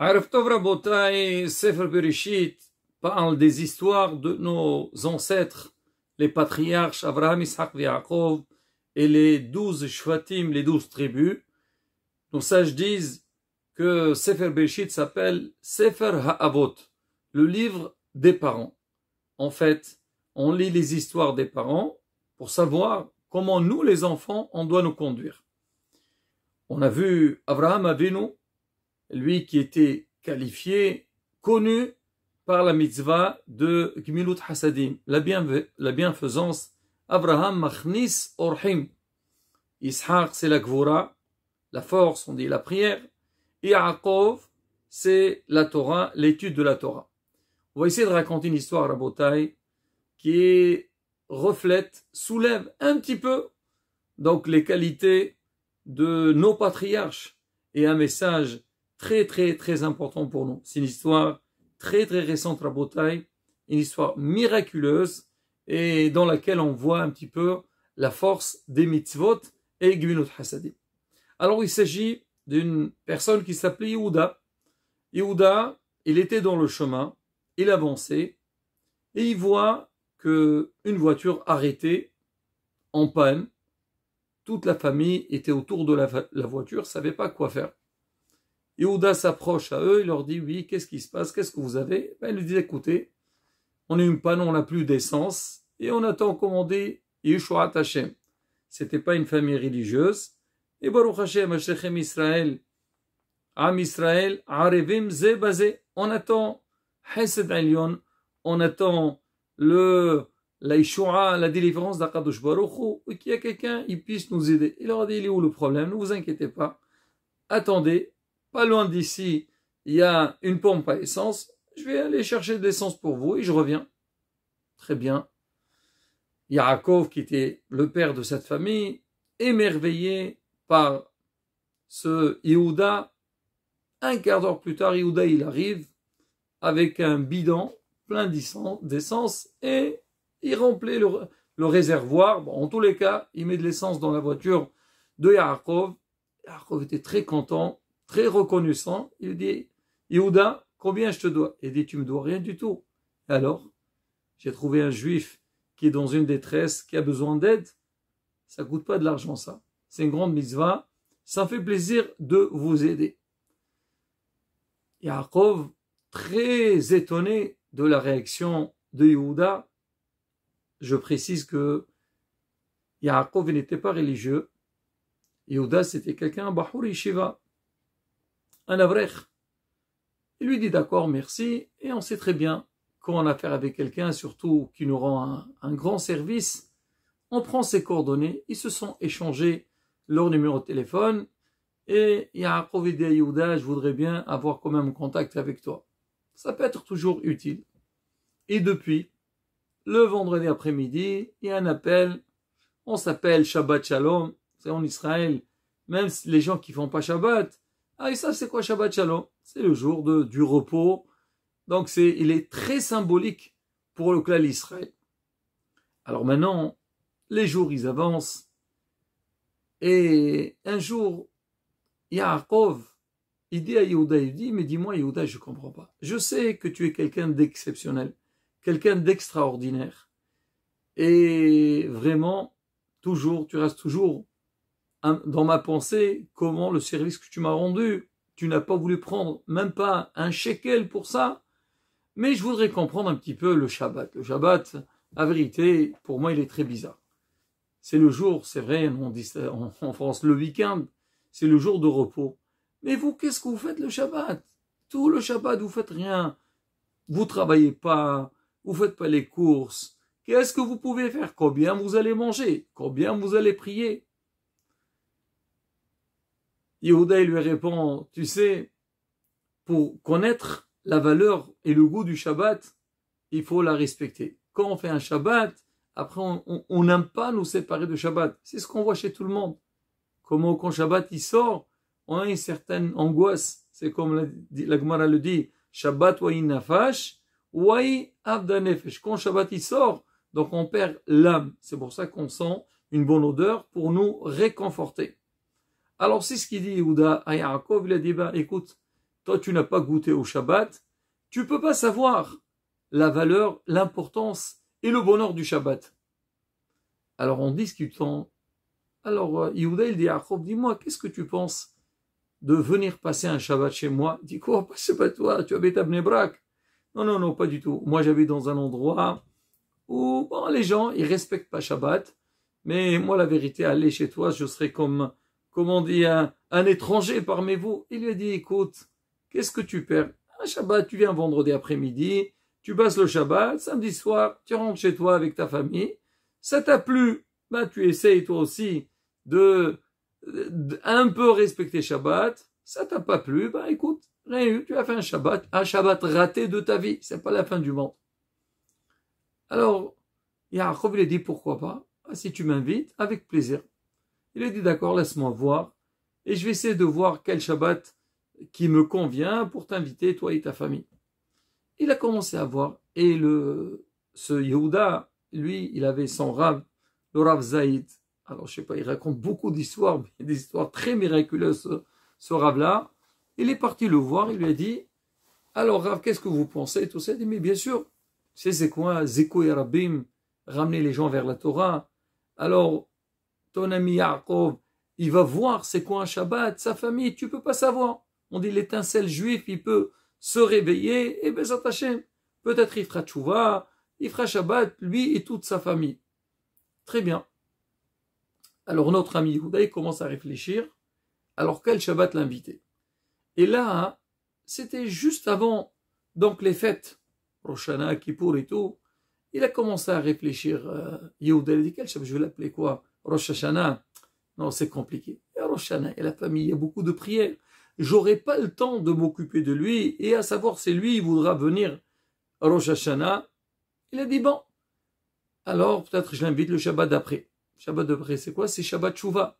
Araf Tov Rabotai, Sefer Bereshit parle des histoires de nos ancêtres, les patriarches Abraham, Isaac et Yaakov, et les 12 Shvatim, les 12 tribus. Nos sages disent que Sefer Bereshit s'appelle Sefer Ha'avot, le livre des parents. En fait, on lit les histoires des parents pour savoir comment nous, les enfants, on doit nous conduire. On a vu Abraham Avinu, lui qui était qualifié, connu par la mitzvah de Gmilut Hasadim, la bienfaisance. Abraham Machnis Orhim. Ishaq, c'est la Gvura, la force, on dit la prière. Et Yaakov, c'est la Torah, l'étude de la Torah. On va essayer de raconter une histoire, Rabotai, qui reflète, soulève un petit peu donc les qualités de nos patriarches et un message très important pour nous. C'est une histoire très récente, Rabotai, une histoire miraculeuse et dans laquelle on voit un petit peu la force des mitzvot et Gmilut Hasadim. Alors il s'agit d'une personne qui s'appelait Yehuda. Yehuda, il était dans le chemin, il avançait et il voit une voiture arrêtée en panne. Toute la famille était autour de la voiture, ne savait pas quoi faire. Yehuda s'approche à eux, il leur dit « Oui, qu'est-ce qui se passe? Qu'est-ce que vous avez ?» Ils lui disent « Écoutez, on a une panne, on n'a plus d'essence et on attend commander Yeshuat Hashem. » C'était pas une famille religieuse. Et Baruch Hashem, Hashechem Israël, Am Israël, Arevim Ze Bazé. On attend Hesed Elyon, on attend la Yeshua, la délivrance d'Akadosh Baruch Hu, et qu'il y a quelqu'un, il puisse nous aider. Il leur a dit, il est où le problème? Ne vous inquiétez pas. Attendez, pas loin d'ici, il y a une pompe à essence. Je vais aller chercher de l'essence pour vous et je reviens. Très bien. Yaakov, qui était le père de cette famille, émerveillé par ce Yehuda. Un quart d'heure plus tard, Yehuda, il arrive avec un bidon plein d'essence et il remplit le réservoir. Bon, en tous les cas, il met de l'essence dans la voiture de Yaakov. Yaakov était très content, très reconnaissant. Il dit, Yehuda, combien je te dois? Il dit, tu me dois rien du tout. Et alors, j'ai trouvé un juif qui est dans une détresse, qui a besoin d'aide. Ça coûte pas de l'argent, ça. C'est une grande mitzvah. Ça fait plaisir de vous aider. Yaakov, très étonné de la réaction de Yehuda, je précise que Yaakov n'était pas religieux. Yehuda, c'était quelqu'un, un Bahour Yeshiva, un avrech. Il lui dit d'accord, merci, et on sait très bien quand on a affaire avec quelqu'un, surtout qui nous rend un grand service, on prend ses coordonnées, ils se sont échangés leur numéro de téléphone, et Yaakov dit à Yehuda, je voudrais bien avoir quand même contact avec toi. Ça peut être toujours utile. Et depuis, le vendredi après-midi, il y a un appel, on s'appelle Shabbat Shalom, c'est en Israël, même les gens qui font pas Shabbat, ils savent c'est quoi Shabbat Shalom? C'est le jour du repos. Donc il est très symbolique pour le clan d'Israël. Alors maintenant, les jours ils avancent, et un jour, Yaakov, il dit à Yehuda, il dit, mais dis-moi Yehuda, je comprends pas. Je sais que tu es quelqu'un d'exceptionnel, quelqu'un d'extraordinaire. Et vraiment, tu restes toujours dans ma pensée, comment le service que tu m'as rendu, tu n'as pas voulu prendre même pas un shekel pour ça. Mais je voudrais comprendre un petit peu le Shabbat. Le Shabbat, la vérité, pour moi, il est très bizarre. C'est le jour, c'est vrai, on dit ça en France, le week-end, c'est le jour de repos. Mais vous, qu'est-ce que vous faites le Shabbat? Tout le Shabbat, vous faites rien. Vous travaillez pas, vous faites pas les courses. Qu'est-ce que vous pouvez faire? Combien vous allez manger? Combien vous allez prier? Yehuda, il lui répond, tu sais, pour connaître la valeur et le goût du Shabbat, il faut la respecter. Quand on fait un Shabbat, après on n'aime pas nous séparer de Shabbat. C'est ce qu'on voit chez tout le monde. Comment quand Shabbat il sort, on a une certaine angoisse. C'est comme la Gemara le dit, Shabbat wa'i nafash, wa'i avda nefesh. Quand Shabbat il sort, donc on perd l'âme. C'est pour ça qu'on sent une bonne odeur pour nous réconforter. Alors c'est ce qu'il dit Yehuda à Yaakov, il a dit, écoute, toi tu n'as pas goûté au Shabbat, tu peux pas savoir la valeur, l'importance et le bonheur du Shabbat. Alors en discutant, alors Yehuda il dit à Yaakov, dis-moi, qu'est-ce que tu penses de venir passer un Shabbat chez moi? Il dit quoi, c'est pas toi, tu habites à Bnei Brak. Non, non, non, pas du tout. Moi j'habite dans un endroit où bon, les gens ils respectent pas Shabbat, mais moi la vérité, aller chez toi, je serais comme on dit, un étranger parmi vous. Il lui a dit, écoute, qu'est-ce que tu perds? Un Shabbat, tu viens vendredi après-midi, tu passes le Shabbat, samedi soir, tu rentres chez toi avec ta famille, ça t'a plu, ben tu essayes toi aussi de un peu respecter Shabbat, ça t'a pas plu, ben écoute, rien eu, tu as fait un Shabbat raté de ta vie, c'est pas la fin du monde. Alors, Yaakov, il a dit, pourquoi pas? Si tu m'invites, avec plaisir. Il a dit, d'accord, laisse-moi voir, et je vais essayer de voir quel Shabbat qui me convient pour t'inviter, toi et ta famille. Il a commencé à voir, et ce Yehuda, lui, il avait son Rav, le Rav Zaïd. Alors, je sais pas, il raconte beaucoup d'histoires, mais des histoires très miraculeuses, ce Rav-là. Il est parti le voir, il lui a dit, alors Rav, qu'est-ce que vous pensez? Tout ça, il dit, mais bien sûr, tu sais c'est quoi, Zeko et Rabbim, ramener les gens vers la Torah. Alors, ton ami Yaakov, il va voir c'est quoi un Shabbat, sa famille, tu peux pas savoir. On dit l'étincelle juif, il peut se réveiller, et Bezat Hashem, peut-être il fera tchouva, il fera Shabbat, lui et toute sa famille. Très bien. Alors notre ami Yehuda, il commence à réfléchir, alors quel Shabbat l'inviter? Et là, c'était juste avant donc les fêtes, Rosh Hashanah, Kippour et tout, il a commencé à réfléchir, Yehuda, il a dit, quel Shabbat, je vais l'appeler quoi? Rosh Hashanah? Non, c'est compliqué. Il y a Rosh Hashanah, et la famille, il y a beaucoup de prières. J'aurai pas le temps de m'occuper de lui, et à savoir si lui, il voudra venir à Rosh Hashanah. Il a dit, bon, alors peut-être je l'invite le Shabbat d'après. Shabbat d'après, c'est quoi? C'est Shabbat Shuvah.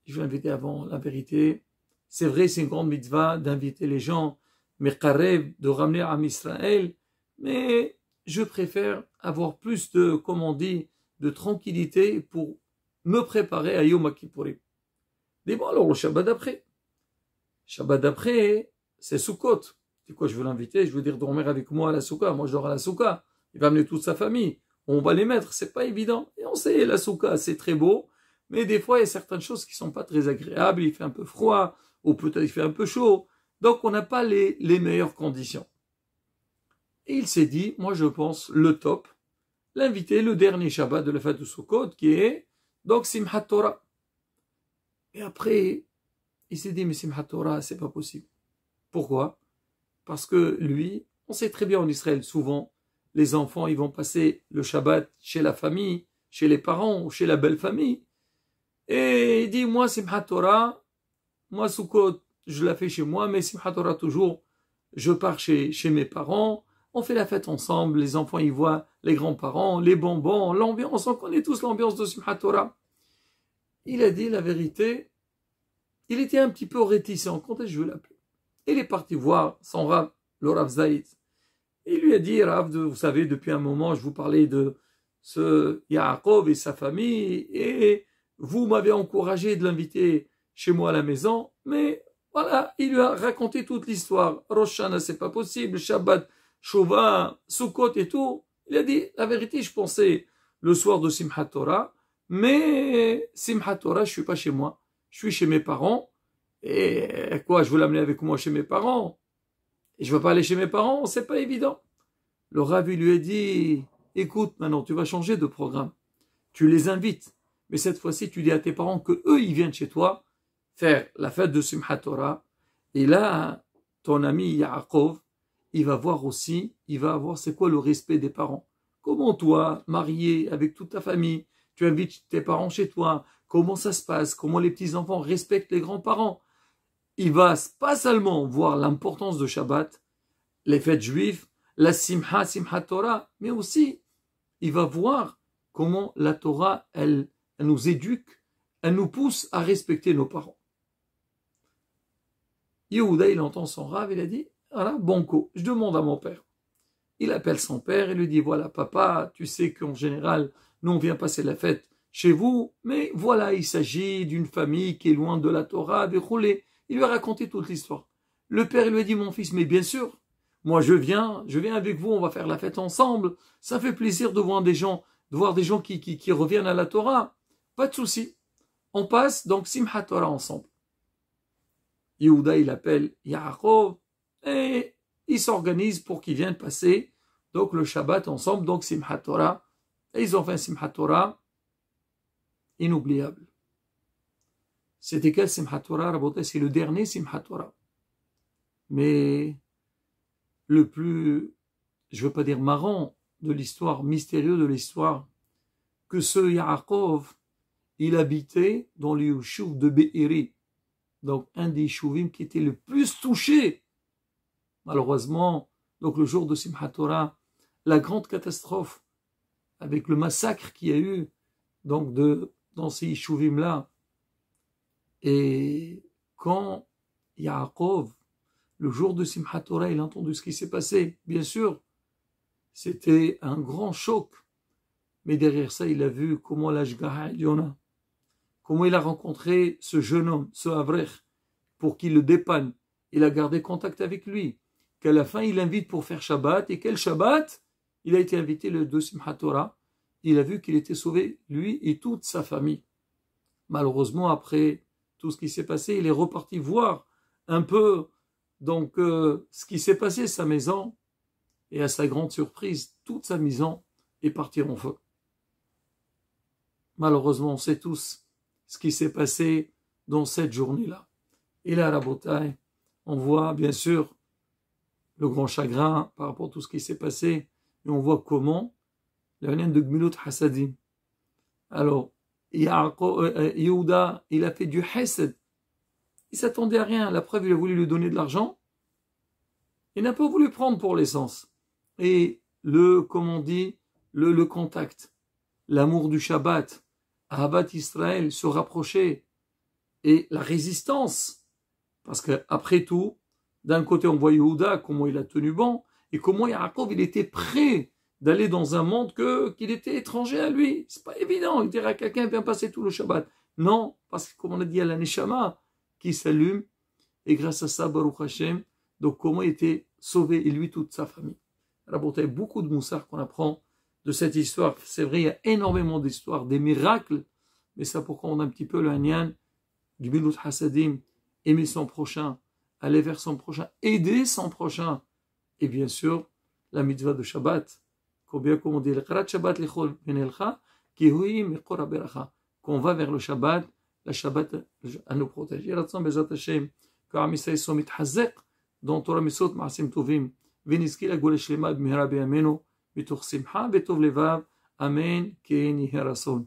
Je vais l'inviter avant, la vérité. C'est vrai, c'est une grande mitzvah d'inviter les gens, Mekarev, de ramener à Israël, mais je préfère avoir plus de, comme on dit, de tranquillité pour me préparer à Yom Kippourim. Mais bon, alors le Shabbat d'après. Shabbat d'après, c'est Sukkot. C'est quoi, je veux l'inviter, je veux dire dormir avec moi à la Souka. Moi, je dors à la Souka. Il va amener toute sa famille. On va les mettre, c'est pas évident. Et on sait, la Souka, c'est très beau, mais des fois, il y a certaines choses qui sont pas très agréables. Il fait un peu froid, ou peut-être il fait un peu chaud. Donc, on n'a pas les meilleures conditions. Et il s'est dit, moi, je pense, le top, l'inviter le dernier Shabbat de la fête de Sukkot, qui est, donc, Simchat Torah. Et après, il s'est dit, mais Simchat Torah, c'est pas possible. Pourquoi? Parce que lui, on sait très bien en Israël, souvent, les enfants, ils vont passer le Shabbat chez la famille, chez les parents ou chez la belle famille. Et il dit, moi, Simchat Torah, moi, Sukkot, je la fais chez moi, mais Simchat Torah, toujours, je pars chez mes parents, on fait la fête ensemble, les enfants, ils voient les grands-parents, les bonbons, l'ambiance, on connaît tous l'ambiance de Simchat Torah. Il a dit la vérité, il était un petit peu réticent, quand est-ce que je veux l'appeler? Il est parti voir son Rav, le Rav Zaïd. Il lui a dit, Rav, vous savez, depuis un moment, je vous parlais de ce Yaakov et sa famille, et vous m'avez encouragé de l'inviter chez moi à la maison, mais voilà, il lui a raconté toute l'histoire. Rosh Hashanah, c'est pas possible, Shabbat, Shuvah, Sukkot et tout. Il a dit, la vérité, je pensais le soir de Simchat Torah, mais Simchat Torah, je suis pas chez moi, je suis chez mes parents, et quoi, je veux l'amener avec moi chez mes parents? Et je veux pas aller chez mes parents, c'est pas évident. Le Rav lui a dit, écoute, maintenant, tu vas changer de programme. Tu les invites, mais cette fois-ci, tu dis à tes parents que eux, ils viennent chez toi faire la fête de Simchat Torah. Et là, ton ami Yaakov, il va voir aussi, il va voir c'est quoi le respect des parents. Comment toi, marié avec toute ta famille, tu invites tes parents chez toi, comment ça se passe, comment les petits-enfants respectent les grands-parents. Il va pas seulement voir l'importance de Shabbat, les fêtes juives, la Simcha, Simchat Torah, mais aussi, il va voir comment la Torah, elle nous éduque, elle nous pousse à respecter nos parents. Yehuda, il entend son Rav, il a dit, voilà, banco, je demande à mon père. Il appelle son père et lui dit, voilà, papa, tu sais qu'en général, nous on vient passer la fête chez vous, mais voilà, il s'agit d'une famille qui est loin de la Torah, il lui a raconté toute l'histoire. Le père lui a dit, mon fils, mais bien sûr, moi je viens avec vous, on va faire la fête ensemble. Ça fait plaisir de voir des gens, qui reviennent à la Torah. Pas de souci. On passe donc Simchat Torah ensemble. Yehuda, il appelle Yaakov et il s'organise pour qu'ils viennent passer donc le Shabbat ensemble, donc Simchat Torah. Et ils ont fait un Simchat Torah inoubliable. C'était quel Simchat Torah, Rabotai? C'est le dernier Simchat Torah. Mais le plus, je veux pas dire marrant de l'histoire, mystérieux de l'histoire, que ce Yaakov, il habitait dans le Yishuv de Be'eri, donc un des Yishuvim qui était le plus touché. Malheureusement, donc le jour de Simchat Torah, la grande catastrophe avec le massacre qu'il y a eu donc dans ces Yishuvim-là. Et quand Yaakov, le jour de Simchat Torah, il a entendu ce qui s'est passé, bien sûr, c'était un grand choc. Mais derrière ça, il a vu comment l'Ashgaha Eliona, comment il a rencontré ce jeune homme, ce Avrech, pour qu'il le dépanne. Il a gardé contact avec lui. Qu'à la fin, il l'invite pour faire Shabbat. Et quel Shabbat? Il a été invité le 2 Simchat Torah. Il a vu qu'il était sauvé, lui et toute sa famille. Malheureusement, après tout ce qui s'est passé, il est reparti voir un peu donc ce qui s'est passé, sa maison. Et à sa grande surprise, toute sa maison est partie en feu. Malheureusement, on sait tous ce qui s'est passé dans cette journée-là. Et là, Rabotai, on voit bien sûr le grand chagrin par rapport à tout ce qui s'est passé, et on voit comment la haine de Gmilut Hasadim. Alors, Yehuda, il a fait du Hesed. Il s'attendait à rien. La preuve, il a voulu lui donner de l'argent. Il n'a pas voulu prendre pour l'essence. Et comme on dit, le contact, l'amour du Shabbat, Ahabat Israël, se rapprocher, et la résistance. Parce qu'après tout, d'un côté, on voit Yehuda, comment il a tenu bon, et comment Yaakov, il était prêt d'aller dans un monde qu'il était étranger à lui. C'est pas évident. Il dirait à quelqu'un, viens passer tout le Shabbat. Non, parce que comme on a dit, à la Neshama qui s'allume, et grâce à ça, Baruch Hashem, donc comment il était sauvé, et lui, toute sa famille. Alors, il y a beaucoup de moussard qu'on apprend de cette histoire. C'est vrai, il y a énormément d'histoires, des miracles, mais ça pourquoi on a un petit peu le Hanyan, Gmilut Hasadim, aimer son prochain, aller vers son prochain, aider son prochain, et bien sûr, la mitzvah de Shabbat. Combien, comme on dit, qu'on va vers le Shabbat, la Shabbat à nous protéger. Ratzon Bezat Hashem, qu'Am Yisraël soit mitchazek, dans Torah Misot Maasim Tovim, ונזכי לגאולה שלמה במהרה בימינו, מתוך שמחה וטוב לבב, אמן כן יהי רצון.